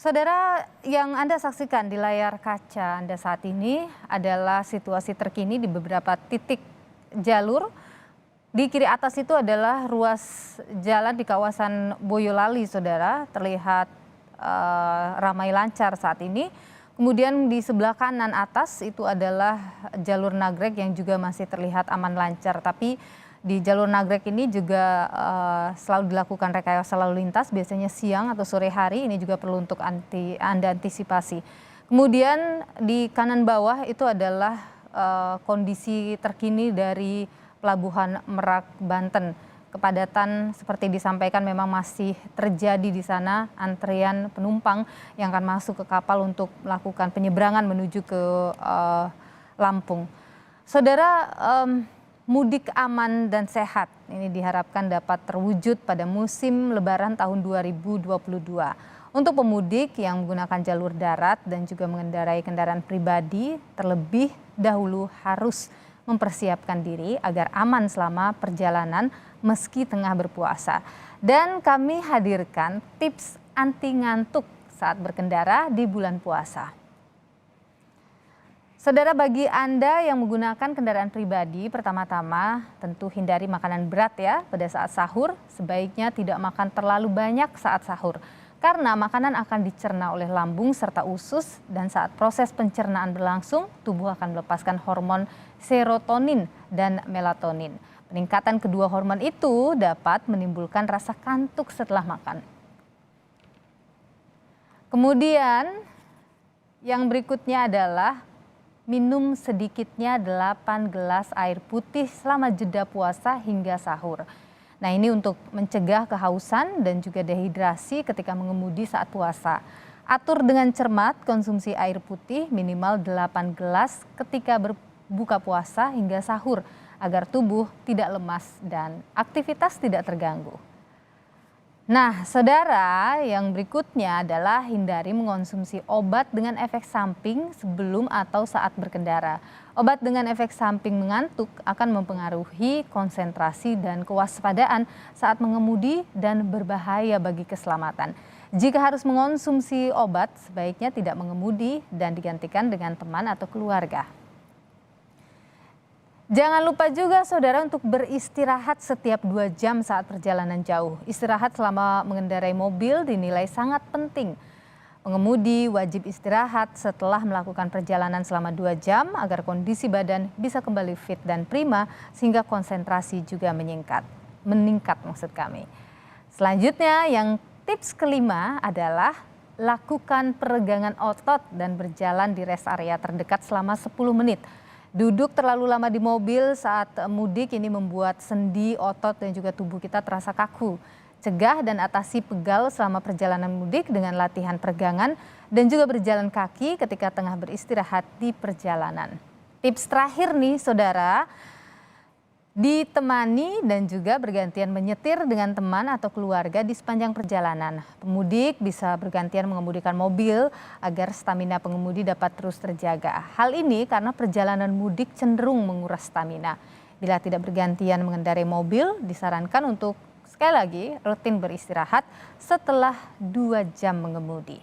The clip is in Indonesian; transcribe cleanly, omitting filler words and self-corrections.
Saudara, yang Anda saksikan di layar kaca Anda saat ini adalah situasi terkini di beberapa titik jalur. Di kiri atas itu adalah ruas jalan di kawasan Boyolali, saudara, terlihat ramai lancar saat ini. Kemudian di sebelah kanan atas itu adalah jalur Nagrek yang juga masih terlihat aman lancar. Tapi di jalur Nagrek ini juga selalu dilakukan rekayasa lalu lintas, biasanya siang atau sore hari. Ini juga perlu untuk Anda antisipasi. Kemudian di kanan bawah itu adalah kondisi terkini dari Pelabuhan Merak, Banten. Kepadatan seperti disampaikan memang masih terjadi di sana, antrian penumpang yang akan masuk ke kapal untuk melakukan penyeberangan menuju ke Lampung. Saudara, mudik aman dan sehat ini diharapkan dapat terwujud pada musim Lebaran tahun 2022. Untuk pemudik yang menggunakan jalur darat dan juga mengendarai kendaraan pribadi, terlebih dahulu harus mempersiapkan diri agar aman selama perjalanan meski tengah berpuasa. Dan kami hadirkan tips anti ngantuk saat berkendara di bulan puasa. Saudara, bagi Anda yang menggunakan kendaraan pribadi, pertama-tama tentu hindari makanan berat ya pada saat sahur. Sebaiknya tidak makan terlalu banyak saat sahur, karena makanan akan dicerna oleh lambung serta usus, dan saat proses pencernaan berlangsung, tubuh akan melepaskan hormon serotonin dan melatonin. Peningkatan kedua hormon itu dapat menimbulkan rasa kantuk setelah makan. Kemudian yang berikutnya adalah minum sedikitnya 8 gelas air putih selama jeda puasa hingga sahur. Nah, ini untuk mencegah kehausan dan juga dehidrasi ketika mengemudi saat puasa. Atur dengan cermat konsumsi air putih minimal 8 gelas ketika berbuka puasa hingga sahur agar tubuh tidak lemas dan aktivitas tidak terganggu. Nah, saudara, yang berikutnya adalah hindari mengonsumsi obat dengan efek samping sebelum atau saat berkendara. Obat dengan efek samping mengantuk akan mempengaruhi konsentrasi dan kewaspadaan saat mengemudi dan berbahaya bagi keselamatan. Jika harus mengonsumsi obat, sebaiknya tidak mengemudi dan digantikan dengan teman atau keluarga. Jangan lupa juga saudara untuk beristirahat setiap 2 jam saat perjalanan jauh. Istirahat selama mengendarai mobil dinilai sangat penting. Pengemudi wajib istirahat setelah melakukan perjalanan selama 2 jam agar kondisi badan bisa kembali fit dan prima sehingga konsentrasi juga meningkat maksud kami. Selanjutnya yang tips kelima adalah lakukan peregangan otot dan berjalan di rest area terdekat selama 10 menit. Duduk terlalu lama di mobil saat mudik ini membuat sendi, otot, dan juga tubuh kita terasa kaku. Cegah dan atasi pegal selama perjalanan mudik dengan latihan peregangan dan juga berjalan kaki ketika tengah beristirahat di perjalanan. Tips terakhir nih saudara, ditemani dan juga bergantian menyetir dengan teman atau keluarga di sepanjang perjalanan. Pemudik bisa bergantian mengemudikan mobil agar stamina pengemudi dapat terus terjaga. Hal ini karena perjalanan mudik cenderung menguras stamina. Bila tidak bergantian mengendarai mobil, disarankan untuk sekali lagi rutin beristirahat setelah 2 jam mengemudi.